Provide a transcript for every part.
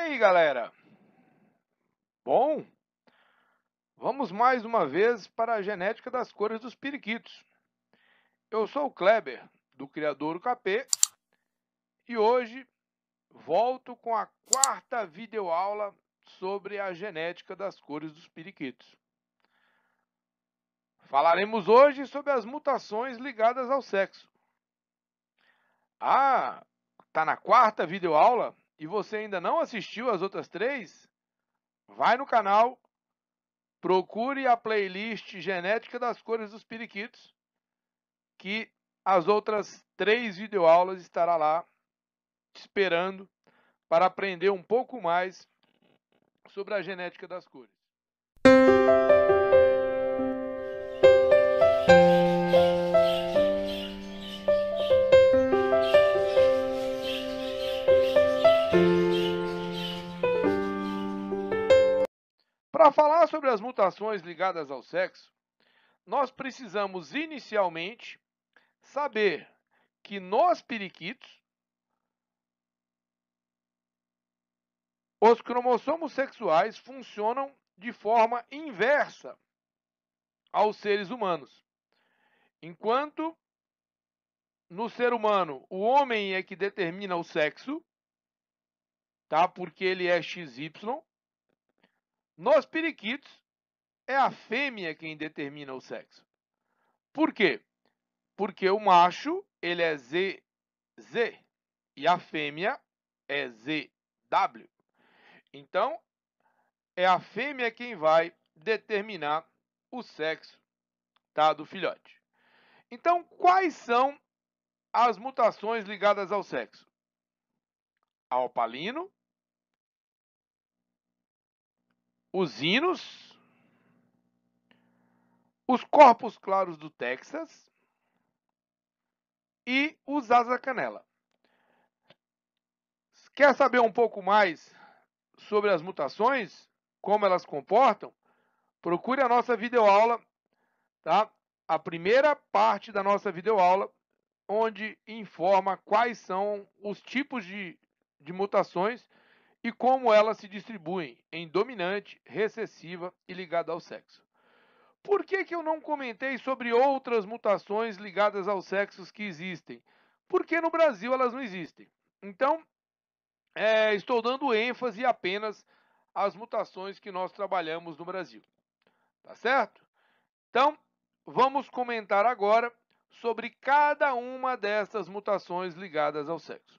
aí, galera? Bom, vamos mais uma vez para a genética das cores dos periquitos. Eu sou o Kleber, do Criador KP, e hoje volto com a quarta videoaula sobre a genética das cores dos periquitos. Falaremos hoje sobre as mutações ligadas ao sexo. Ah, tá na quarta videoaula e você ainda não assistiu as outras três? Vai no canal. Procure a playlist Genética das Cores dos Periquitos, que as outras 3 videoaulas estará lá te esperando para aprender um pouco mais sobre a genética das cores. Para falar sobre as mutações ligadas ao sexo, nós precisamos inicialmente saber que nos periquitos os cromossomos sexuais funcionam de forma inversa aos seres humanos. Enquanto no ser humano o homem é que determina o sexo, tá? Porque ele é XY. Nos periquitos é a fêmea quem determina o sexo. Por quê? Porque o macho, ele é ZZ e a fêmea é ZW. Então, é a fêmea quem vai determinar o sexo, tá, do filhote. Então, quais são as mutações ligadas ao sexo? A opalino, os hinos, os corpos claros do Texas e os asa canela. Quer saber um pouco mais sobre as mutações, como elas comportam? Procure a nossa videoaula, tá? A primeira parte da nossa videoaula, onde informa quais são os tipos de mutações e como elas se distribuem em dominante, recessiva e ligada ao sexo. Por que eu não comentei sobre outras mutações ligadas aos sexos que existem? Porque no Brasil elas não existem. Então, estou dando ênfase apenas às mutações que nós trabalhamos no Brasil. Tá certo? Então, vamos comentar agora sobre cada uma dessas mutações ligadas ao sexo.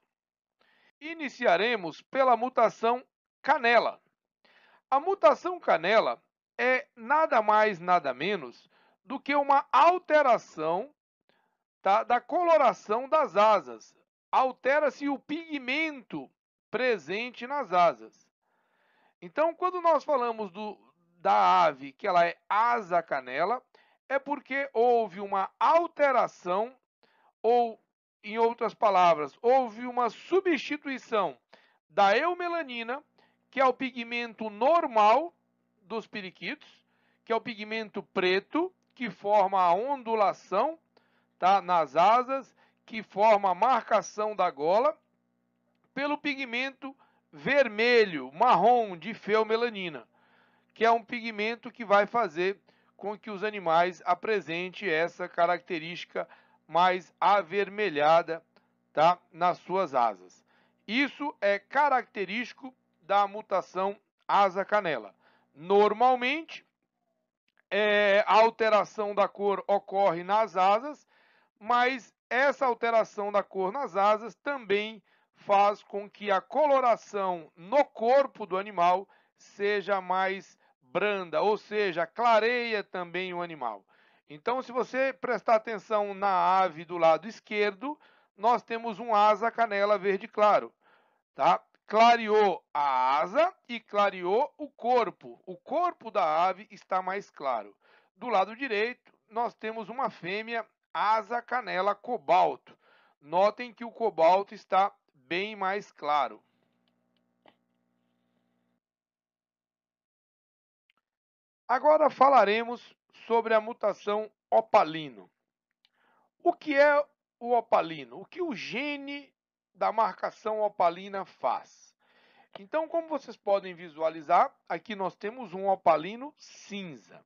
Iniciaremos pela mutação canela. A mutação canela é nada mais, nada menos do que uma alteração, tá, da coloração das asas. Altera-se o pigmento presente nas asas. Então, quando nós falamos da ave que ela é asa canela, é porque houve uma alteração, ou, em outras palavras, houve uma substituição da eumelanina, que é o pigmento normal dos periquitos, que é o pigmento preto, que forma a ondulação, tá, nas asas, que forma a marcação da gola, pelo pigmento vermelho, marrom de feomelanina, que é um pigmento que vai fazer com que os animais apresentem essa característica mais avermelhada, tá, nas suas asas. Isso é característico da mutação asa canela. Normalmente, a alteração da cor ocorre nas asas, mas essa alteração da cor nas asas também faz com que a coloração no corpo do animal seja mais branda, ou seja, clareia também o animal. Então, se você prestar atenção na ave do lado esquerdo, nós temos um asa canela verde claro, tá? Clareou a asa e clareou o corpo. O corpo da ave está mais claro. Do lado direito, nós temos uma fêmea asa canela cobalto. Notem que o cobalto está bem mais claro. Agora falaremos sobre a mutação opalino. O que é o opalino? O que o gene da marcação opalina faz? Então, como vocês podem visualizar, aqui nós temos um opalino cinza,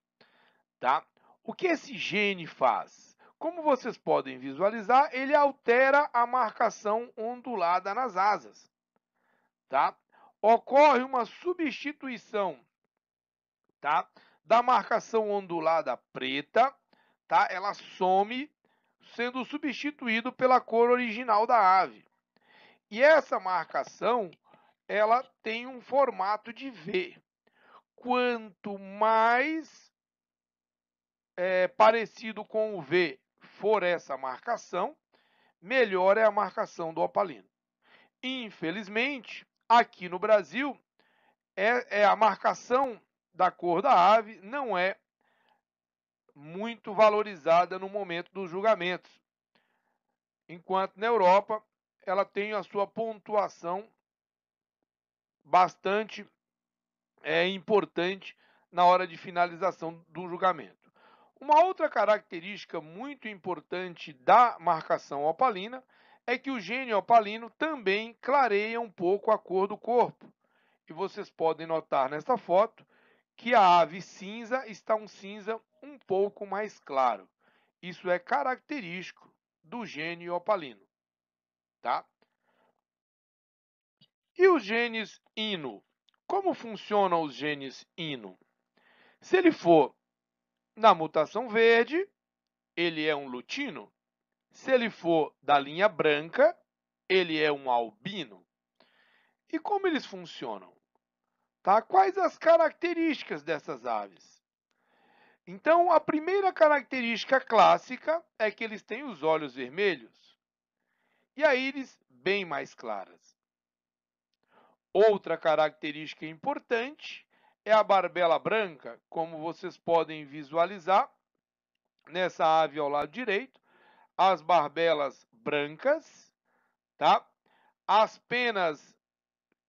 tá? O que esse gene faz? Como vocês podem visualizar, ele altera a marcação ondulada nas asas, tá? Ocorre uma substituição, tá, da marcação ondulada preta, tá? Ela some, sendo substituído pela cor original da ave. E essa marcação, ela tem um formato de V. Quanto mais parecido com o V for essa marcação, melhor é a marcação do opalino. Infelizmente, aqui no Brasil, a marcação da cor da ave não é muito valorizada no momento dos julgamentos, enquanto na Europa ela tem a sua pontuação bastante importante na hora de finalização do julgamento. Uma outra característica muito importante da marcação opalina é que o gene opalino também clareia um pouco a cor do corpo. E vocês podem notar nesta foto que a ave cinza está um cinza um pouco mais claro. Isso é característico do gene opalino, tá? E os genes hino? Como funcionam os genes hino? Se ele for na mutação verde, ele é um lutino. Se ele for da linha branca, ele é um albino. E como eles funcionam? Tá? Quais as características dessas aves? Então, a primeira característica clássica é que eles têm os olhos vermelhos e a íris bem mais claras. Outra característica importante é a barbela branca, como vocês podem visualizar nessa ave ao lado direito, as barbelas brancas, tá? As penas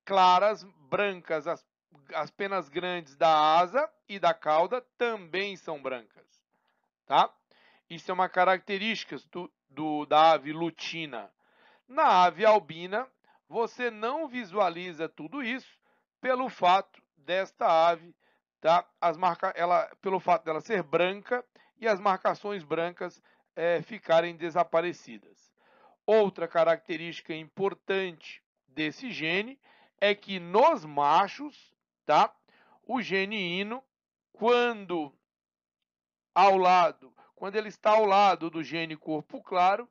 claras, brancas, as penas grandes da asa e da cauda também são brancas, tá? Isso é uma característica da ave lutina. Na ave albina, você não visualiza tudo isso pelo fato desta ave, tá? Pelo fato dela ser branca e as marcações brancas ficarem desaparecidas. Outra característica importante desse gene é que nos machos, tá? O gene hino, quando ele está ao lado do gene corpo claro,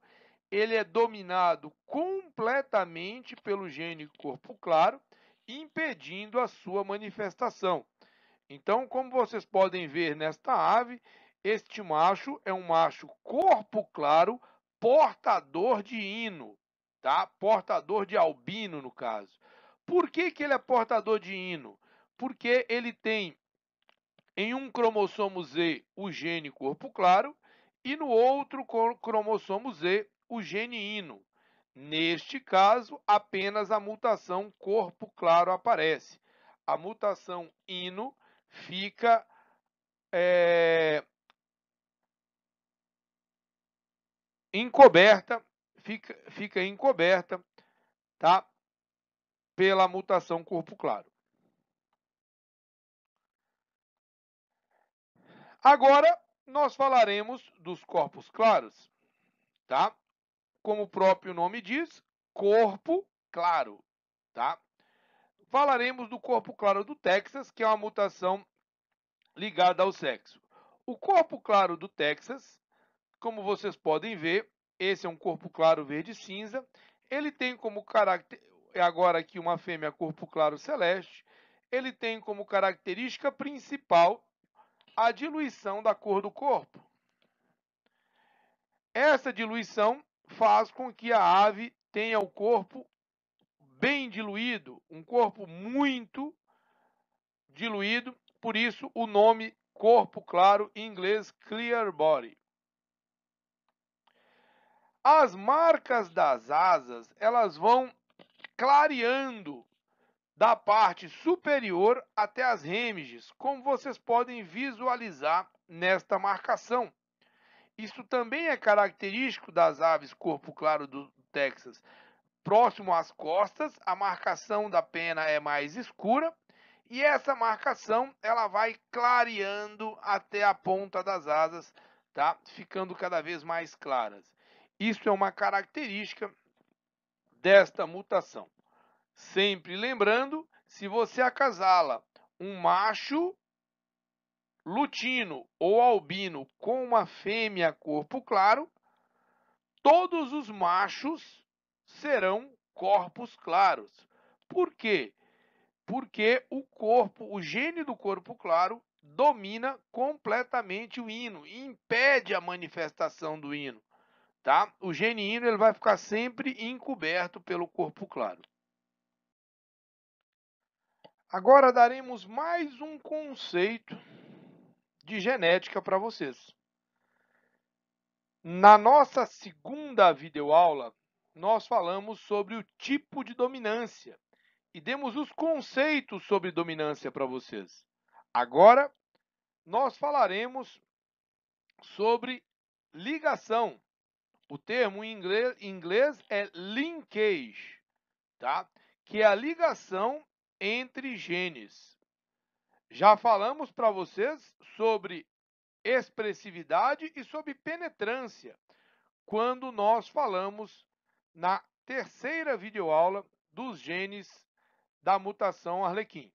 ele é dominado completamente pelo gene corpo claro, impedindo a sua manifestação. Então, como vocês podem ver nesta ave, este macho é um macho corpo claro, portador de hino, tá? Portador de albino, no caso. Por que ele é portador de hino? Porque ele tem em um cromossomo Z o gene corpo claro e no outro cromossomo Z o gene hino. Neste caso, apenas a mutação corpo claro aparece. A mutação hino fica encoberta, fica encoberta, tá? Pela mutação corpo claro. Agora nós falaremos dos corpos claros, tá? Como o próprio nome diz, corpo claro, tá? Falaremos do corpo claro do Texas, que é uma mutação ligada ao sexo. O corpo claro do Texas, como vocês podem ver, esse é um corpo claro verde-cinza. Ele tem como caráter, agora aqui uma fêmea corpo claro celeste, ele tem como característica principal a diluição da cor do corpo. Essa diluição faz com que a ave tenha o corpo bem diluído, um corpo muito diluído, por isso o nome corpo claro, em inglês clear body. As marcas das asas, elas vão clareando da parte superior até as remiges, como vocês podem visualizar nesta marcação. Isso também é característico das aves corpo claro do Texas. próximo às costas, a marcação da pena é mais escura e essa marcação ela vai clareando até a ponta das asas, tá? Ficando cada vez mais claras. Isso é uma característica desta mutação. Sempre lembrando, se você acasala um macho lutino ou albino com uma fêmea corpo claro, todos os machos serão corpos claros. Por quê? Porque o gene do corpo claro domina completamente o hino e impede a manifestação do hino, tá? O gene hino ele vai ficar sempre encoberto pelo corpo claro. Agora daremos mais um conceito de genética para vocês. Na nossa segunda videoaula, nós falamos sobre o tipo de dominância e demos os conceitos sobre dominância para vocês. Agora, nós falaremos sobre ligação. O termo em inglês é linkage, tá? Que é a ligação entre genes. Já falamos para vocês sobre expressividade e sobre penetrância, quando nós falamos na terceira videoaula dos genes da mutação Arlequim.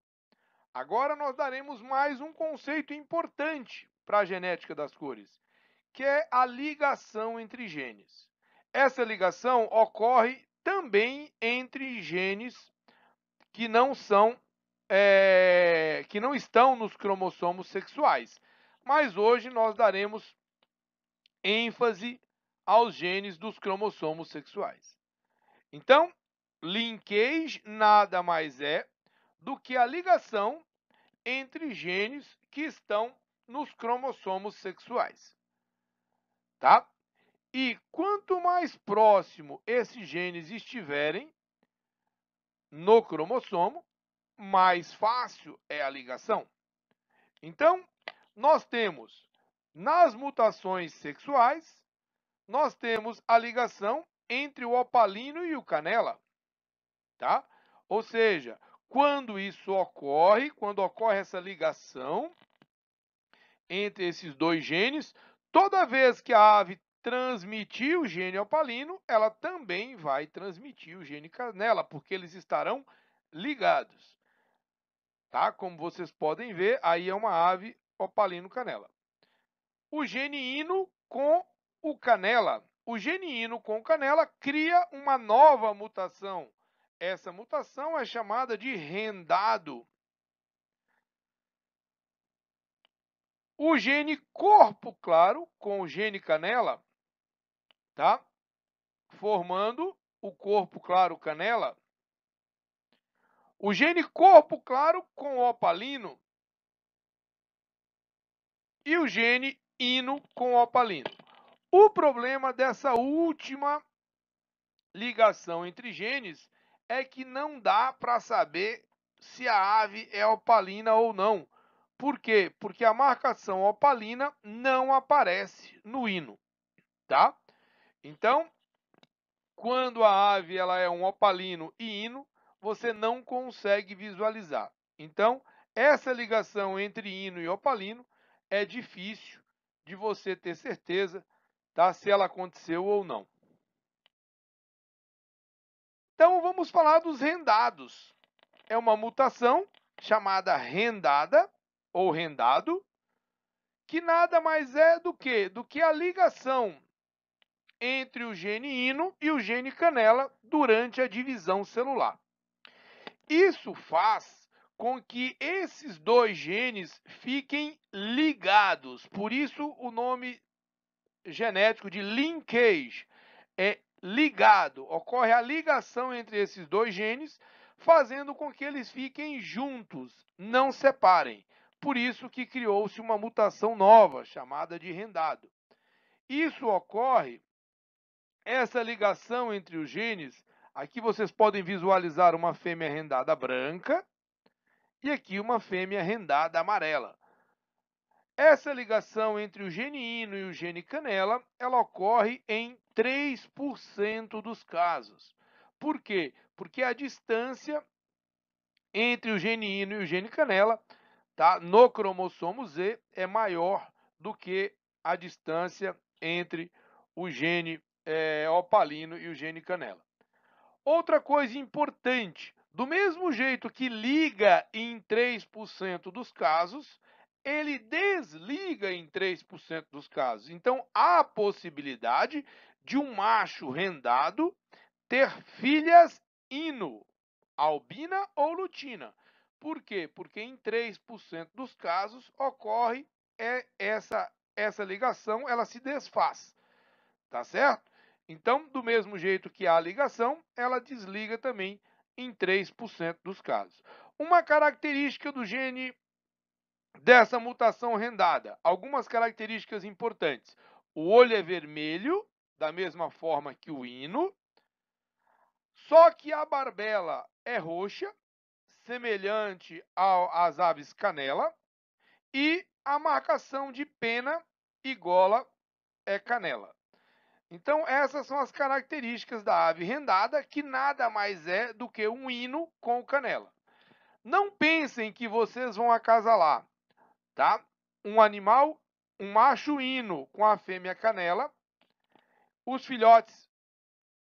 Agora nós daremos mais um conceito importante para a genética das cores, que é a ligação entre genes. Essa ligação ocorre também entre genes que não estão nos cromossomos sexuais. Mas hoje nós daremos ênfase aos genes dos cromossomos sexuais. Então, linkage nada mais é do que a ligação entre genes que estão nos cromossomos sexuais, tá? E quanto mais próximo esses genes estiverem no cromossomo, mais fácil é a ligação. Então, nós temos nas mutações sexuais, nós temos a ligação entre o opalino e o canela, tá? Ou seja, quando ocorre essa ligação entre esses dois genes, toda vez que a ave transmitir o gene opalino, ela também vai transmitir o gene canela, porque eles estarão ligados, tá? Como vocês podem ver, aí é uma ave opalino canela. O gene hino com o canela. O gene hino com canela cria uma nova mutação. Essa mutação é chamada de rendado. O gene corpo claro com o gene canela, tá? Formando o corpo claro canela. O gene corpo claro com opalino e o gene hino com opalino. O problema dessa última ligação entre genes é que não dá para saber se a ave é opalina ou não. Por quê? Porque a marcação opalina não aparece no hino, tá? Então, quando a ave ela é um opalino e hino, você não consegue visualizar. Então, essa ligação entre hino e opalino é difícil de você ter certeza, tá? Se ela aconteceu ou não. Então, vamos falar dos rendados. É uma mutação chamada rendada ou rendado, que nada mais é do que a ligação entre o gene hino e o gene canela durante a divisão celular. Isso faz com que esses dois genes fiquem ligados. Por isso o nome genético de linkage é ligado. Ocorre a ligação entre esses dois genes, fazendo com que eles fiquem juntos, não separem. Por isso que criou-se uma mutação nova, chamada de rendado. Isso ocorre, essa ligação entre os genes, aqui vocês podem visualizar uma fêmea rendada branca e aqui uma fêmea rendada amarela. Essa ligação entre o gene hino e o gene canela, ela ocorre em 3% dos casos. Por quê? Porque a distância entre o gene hino e o gene canela, tá, no cromossomo Z é maior do que a distância entre o gene opalino e o gene canela. Outra coisa importante, do mesmo jeito que liga em 3% dos casos, ele desliga em 3% dos casos. Então, há a possibilidade de um macho rendado ter filhas hino, albina ou lutina. Por quê? Porque em 3% dos casos ocorre essa ligação, ela se desfaz, tá certo? Então, do mesmo jeito que há a ligação, ela desliga também em 3% dos casos. Uma característica do gene dessa mutação rendada, algumas características importantes. O olho é vermelho, da mesma forma que o hino, só que a barbela é roxa, semelhante às aves canela, e a marcação de pena e gola é canela. Então, essas são as características da ave rendada, que nada mais é do que um hino com canela. Não pensem que vocês vão acasalar, tá? Um animal, um macho hino com a fêmea canela, os filhotes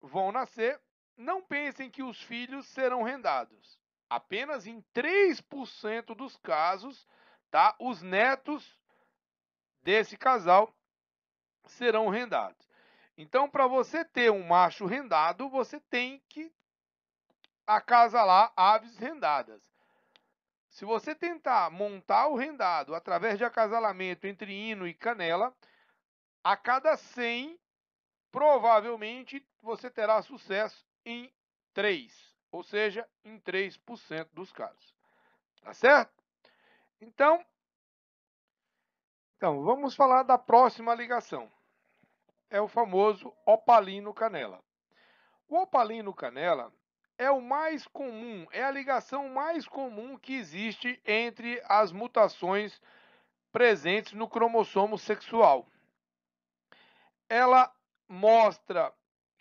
vão nascer. Não pensem que os filhos serão rendados. Apenas em 3% dos casos, tá? Os netos desse casal serão rendados. Então, para você ter um macho rendado, você tem que acasalar aves rendadas. Se você tentar montar o rendado através de acasalamento entre hino e canela, a cada 100, provavelmente você terá sucesso em 3, ou seja, em 3% dos casos. Tá certo? Então, vamos falar da próxima ligação. É o famoso opalino-canela. O opalino-canela é o mais comum, é a ligação mais comum que existe entre as mutações presentes no cromossomo sexual. Ela mostra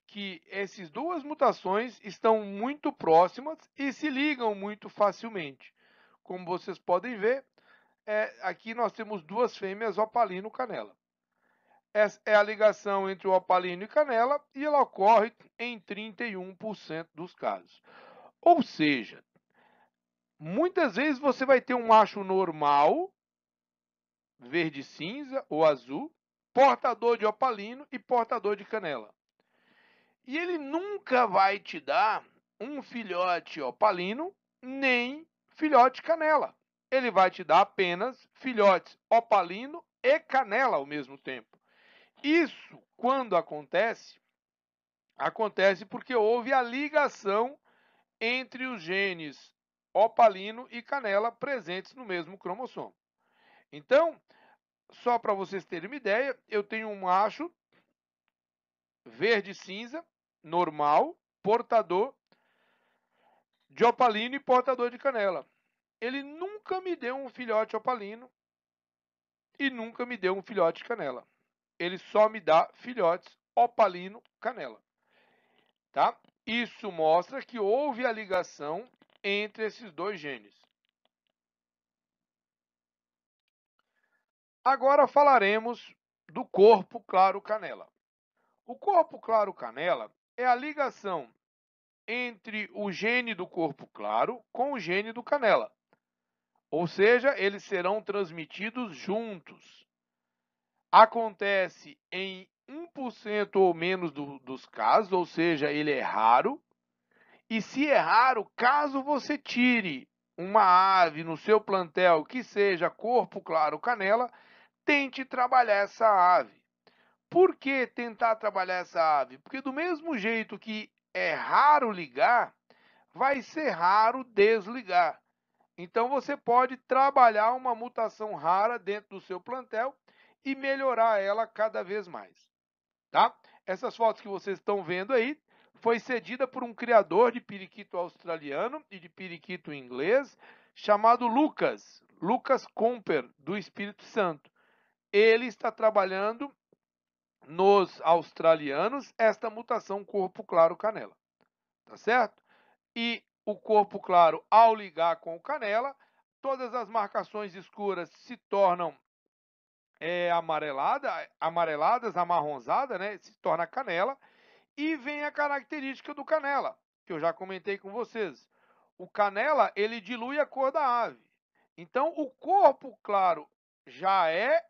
que essas duas mutações estão muito próximas e se ligam muito facilmente. Como vocês podem ver, aqui nós temos duas fêmeas opalino-canela. Essa é a ligação entre o opalino e canela e ela ocorre em 31% dos casos. Ou seja, muitas vezes você vai ter um macho normal, verde cinza ou azul, portador de opalino e portador de canela. E ele nunca vai te dar um filhote opalino nem filhote canela. Ele vai te dar apenas filhotes opalino e canela ao mesmo tempo. Isso, quando acontece, acontece porque houve a ligação entre os genes opalino e canela presentes no mesmo cromossomo. Então, só para vocês terem uma ideia, eu tenho um macho verde-cinza, normal, portador de opalino e portador de canela. Ele nunca me deu um filhote opalino e nunca me deu um filhote de canela. Ele só me dá filhotes opalino-canela. Tá? Isso mostra que houve a ligação entre esses dois genes. Agora falaremos do corpo claro-canela. O corpo claro-canela é a ligação entre o gene do corpo claro com o gene do canela. Ou seja, eles serão transmitidos juntos. Acontece em 1% ou menos dos casos, ou seja, ele é raro. E se é raro, caso você tire uma ave no seu plantel que seja corpo claro canela, tente trabalhar essa ave. Por que tentar trabalhar essa ave? Porque do mesmo jeito que é raro ligar, vai ser raro desligar. Então você pode trabalhar uma mutação rara dentro do seu plantel e melhorar ela cada vez mais, tá? Essas fotos que vocês estão vendo aí foi cedida por um criador de periquito australiano e de periquito inglês chamado Lucas Comper, do Espírito Santo. Ele está trabalhando nos australianos esta mutação corpo claro canela, tá certo? E o corpo claro, ao ligar com o canela, todas as marcações escuras se tornam amareladas, amarronzada, né? Se torna canela. E vem a característica do canela, que eu já comentei com vocês. O canela, ele dilui a cor da ave. Então, o corpo claro já é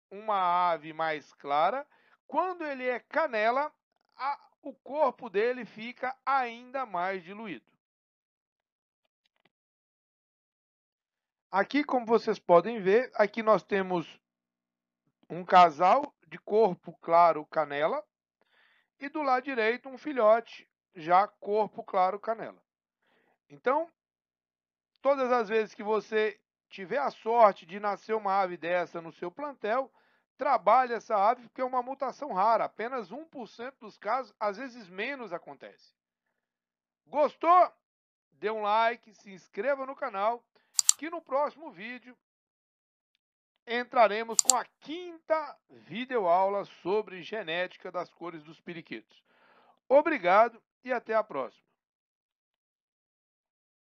uma ave mais clara. Quando ele é canela, o corpo dele fica ainda mais diluído. Aqui, como vocês podem ver, aqui nós temos um casal de corpo claro canela e do lado direito um filhote já corpo claro canela. Então, todas as vezes que você tiver a sorte de nascer uma ave dessa no seu plantel, trabalhe essa ave, porque é uma mutação rara, apenas 1% dos casos, às vezes menos acontece. Gostou? Dê um like, se inscreva no canal, que no próximo vídeo entraremos com a quinta videoaula sobre genética das cores dos periquitos. Obrigado e até a próxima.